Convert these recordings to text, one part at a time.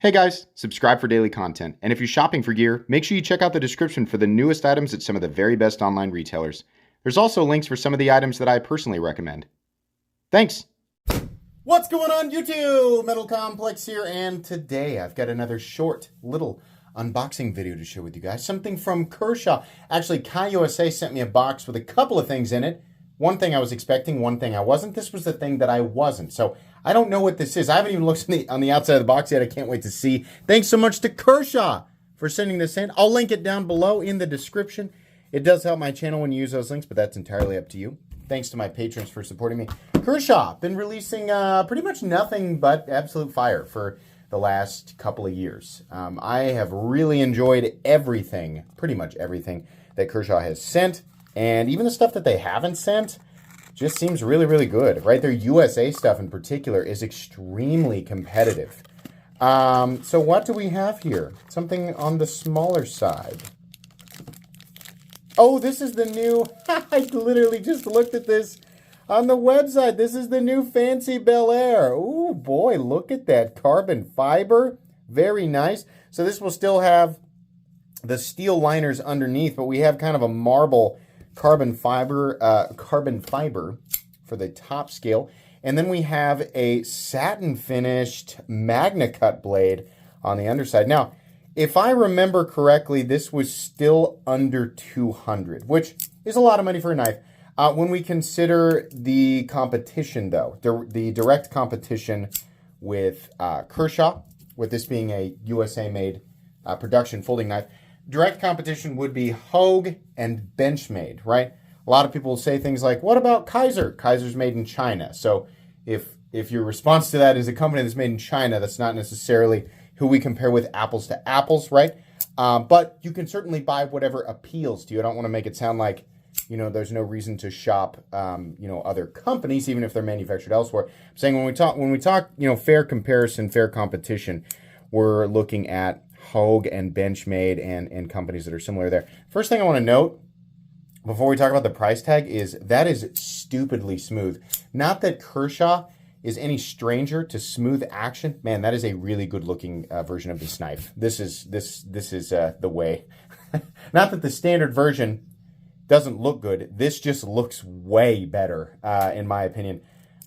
Hey guys, subscribe for daily content. And if you're shopping for gear, make sure you check out the description for the newest items at some of the very best online retailers. There's also links for some of the items that I personally recommend. Thanks! What's going on YouTube? Metal Complex here, and today I've got another short little unboxing video to share with you guys. Something from Kershaw. Actually, Kai USA sent me a box with a couple of things in it. One thing I was expecting, one thing I wasn't. This was the thing that I wasn't. So I don't know what this is. I haven't even looked on the outside of the box yet. I can't wait to see. Thanks so much to Kershaw for sending this in. I'll link it down below in the description. It does help my channel when you use those links, but that's entirely up to you. Thanks to my patrons for supporting me. Kershaw, been releasing pretty much nothing but absolute fire for the last couple of years. I have really enjoyed everything, pretty much everything that Kershaw has sent. And even the stuff that they haven't sent just seems really, really good, right? Their USA stuff in particular is extremely competitive. So what do we have here? Something on the smaller side. Oh, this is the new, I literally just looked at this on the website. This is the new fancy Bel Air. Ooh, boy, look at that carbon fiber. Very nice. So this will still have the steel liners underneath, but we have kind of a marble carbon fiber for the top scale. And then we have a satin finished Magnacut blade on the underside. Now, if I remember correctly, this was still under 200, which is a lot of money for a knife. When we consider the competition, though, the direct competition with Kershaw, with this being a USA-made production folding knife, direct competition would be Hogue and Benchmade, right? A lot of people will say things like, what about Kaiser? Kaiser's made in China. So if your response to that is a company that's made in China, that's not necessarily who we compare with apples to apples, right? But you can certainly buy whatever appeals to you. I don't want to make it sound like, you know, there's no reason to shop, you know, other companies, even if they're manufactured elsewhere. I'm saying when we talk, you know, fair comparison, fair competition, we're looking at Hogue and Benchmade and companies that are similar there. First thing I want to note before we talk about the price tag is that is stupidly smooth. Not that Kershaw is any stranger to smooth action. Man, that is a really good looking version of this knife. This is the way. Not that the standard version doesn't look good. This just looks way better in my opinion.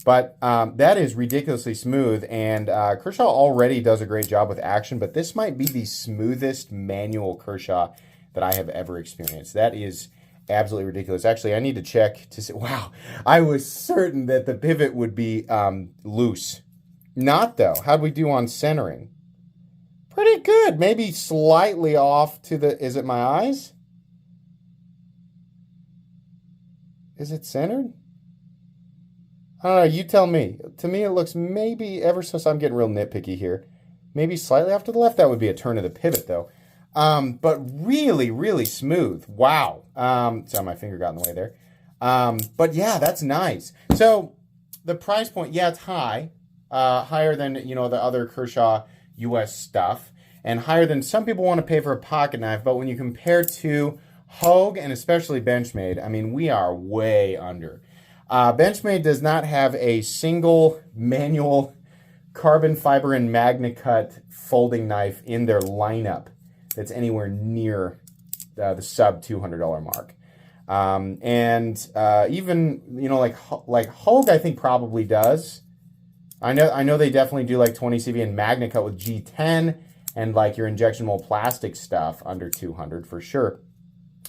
But that is ridiculously smooth, and Kershaw already does a great job with action, but this might be the smoothest manual Kershaw that I have ever experienced. That is absolutely ridiculous. Actually, I need to check to see. Wow, I was certain that the pivot would be loose. Not, though. How'd we do on centering? Pretty good. Maybe slightly off to the... Is it my eyes? Is it centered? I don't know, you tell me. To me, it looks maybe ever so... I'm getting real nitpicky here. Maybe slightly off to the left. That would be a turn of the pivot, though. But really, really smooth. Wow. So my finger got in the way there. But yeah, that's nice. So the price point, yeah, it's high. Higher than, you know, the other Kershaw US stuff. And higher than some people want to pay for a pocket knife. But when you compare to Hogue and especially Benchmade, I mean, we are way under. Benchmade does not have a single manual carbon fiber and Magnacut folding knife in their lineup that's anywhere near the sub $200 mark. Even, you know, like Hogue, I think probably does. I know they definitely do like 20 CV and Magnacut with G10 and like your injection mold plastic stuff under 200 for sure.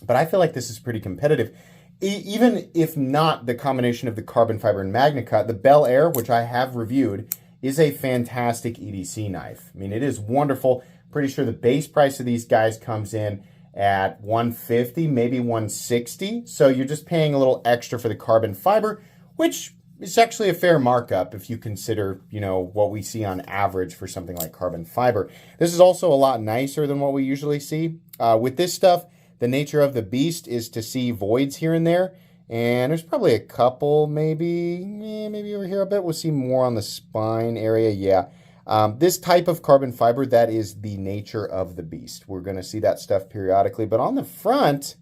But I feel like this is pretty competitive. Even if not the combination of the carbon fiber and Magnacut, the Bel Air, which I have reviewed, is a fantastic EDC knife. I mean, it is wonderful. Pretty sure the base price of these guys comes in at $150, maybe $160. So you're just paying a little extra for the carbon fiber, which is actually a fair markup if you consider, you know, what we see on average for something like carbon fiber. This is also a lot nicer than what we usually see. With this stuff, the nature of the beast is to see voids here and there. And there's probably a couple, maybe over here a bit. We'll see more on the spine area, yeah. This type of carbon fiber, that is the nature of the beast. We're going to see that stuff periodically. But on the front,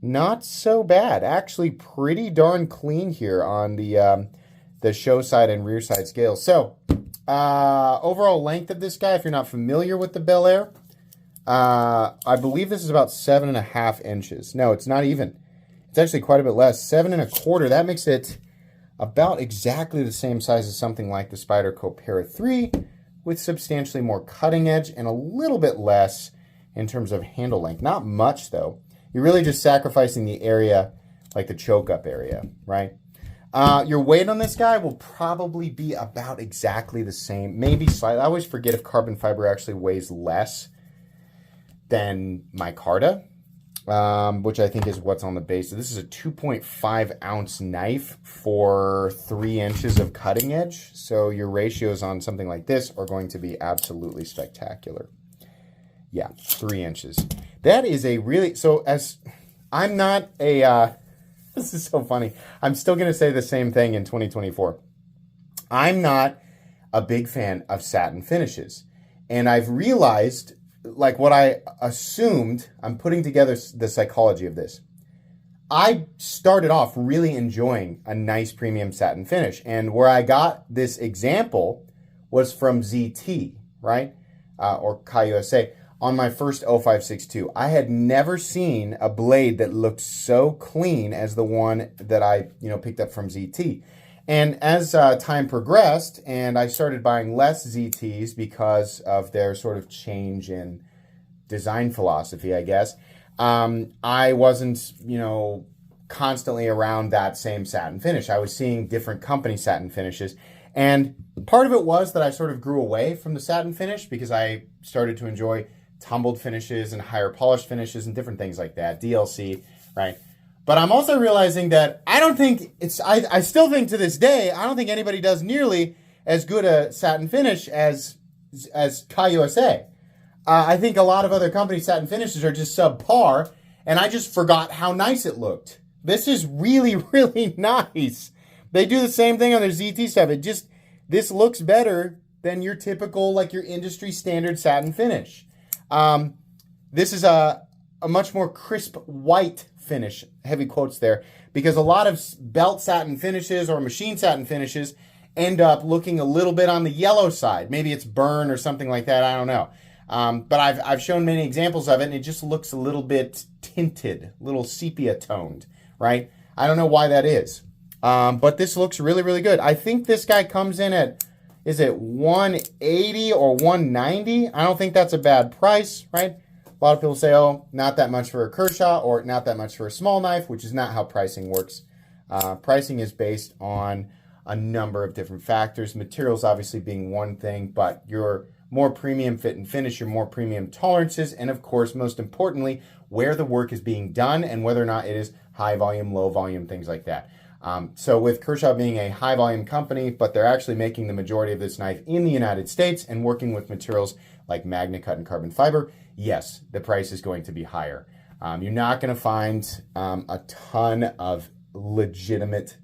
not so bad. Actually pretty darn clean here on the show side and rear side scales. So Overall length of this guy, if you're not familiar with the Bel Air, I believe this is about 7.5 inches. No, it's not even. It's actually quite a bit less. 7.25. That makes it about exactly the same size as something like the Spyderco Para 3, with substantially more cutting edge and a little bit less in terms of handle length. Not much, though. You're really just sacrificing the area, like the choke-up area, right? Your weight on this guy will probably be about exactly the same, maybe slightly. I always forget if carbon fiber actually weighs less than micarta, which I think is what's on the base. So this is a 2.5 ounce knife for 3 inches of cutting edge. So your ratios on something like this are going to be absolutely spectacular. Yeah, 3 inches. That is a really, so as I'm not a, this is so funny. I'm still going to say the same thing in 2024. I'm not a big fan of satin finishes. And I've realized, like what I assumed, I'm putting together the psychology of this. I started off really enjoying a nice premium satin finish. And where I got this example was from ZT, right? Or Kai USA. On my first 0562, I had never seen a blade that looked so clean as the one that I, picked up from ZT. And as time progressed, and I started buying less ZTs because of their sort of change in design philosophy, I guess, I wasn't, constantly around that same satin finish. I was seeing different company satin finishes. And part of it was that I sort of grew away from the satin finish because I started to enjoy tumbled finishes and higher polished finishes and different things like that, DLC, right? But I'm also realizing that I don't think I still think to this day, I don't think anybody does nearly as good a satin finish as Kai USA. I think a lot of other companies' satin finishes are just subpar, and I just forgot how nice it looked. This is really, really nice. They do the same thing on their ZT stuff. This looks better than your typical, like your industry standard satin finish. This is a much more crisp white finish, heavy quotes there, because a lot of belt satin finishes or machine satin finishes end up looking a little bit on the yellow side. Maybe it's burn or something like that, I don't know. But I've shown many examples of it, and it just looks a little bit tinted, a little sepia toned, right? I don't know why that is. But this looks really, really good. I think this guy comes in at, is it 180 or 190? I don't think that's a bad price, right? A lot of people say, oh, not that much for a Kershaw or not that much for a small knife, which is not how pricing works. Pricing is based on a number of different factors. Materials obviously being one thing, but your more premium fit and finish, your more premium tolerances, and of course, most importantly, where the work is being done and whether or not it is high volume, low volume, things like that. So with Kershaw being a high volume company, but they're actually making the majority of this knife in the United States and working with materials like Magnacut and carbon fiber, yes, the price is going to be higher. You're not going to find a ton of legitimate,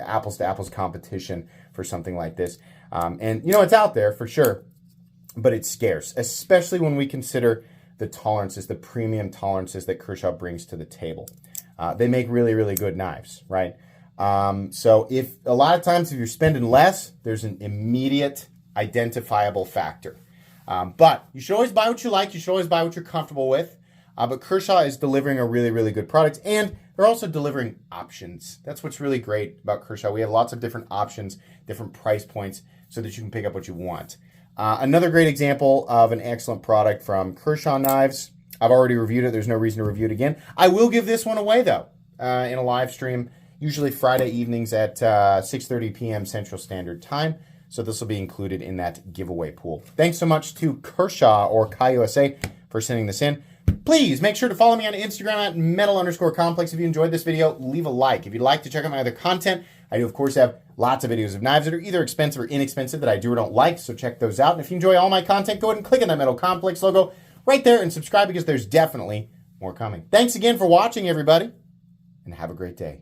apples to apples competition for something like this. And it's out there for sure, but it's scarce, especially when we consider the tolerances, the premium tolerances that Kershaw brings to the table. They make really, really good knives, right? So if a lot of times if you're spending less, there's an immediate identifiable factor. But you should always buy what you like. You should always buy what you're comfortable with. But Kershaw is delivering a really, really good product, and they're also delivering options. That's what's really great about Kershaw. We have lots of different options, different price points, so that you can pick up what you want. Another great example of an excellent product from Kershaw Knives. I've already reviewed it. There's no reason to review it again. I will give this one away, though, in a live stream, usually Friday evenings at 6:30 p.m. Central Standard Time. So this will be included in that giveaway pool. Thanks so much to Kershaw or Kai USA for sending this in. Please make sure to follow me on Instagram at metal_complex. If you enjoyed this video, leave a like. If you'd like to check out my other content, I do, of course, have lots of videos of knives that are either expensive or inexpensive that I do or don't like, so check those out. And if you enjoy all my content, go ahead and click on that Metal Complex logo right there and subscribe because there's definitely more coming. Thanks again for watching, everybody, and have a great day.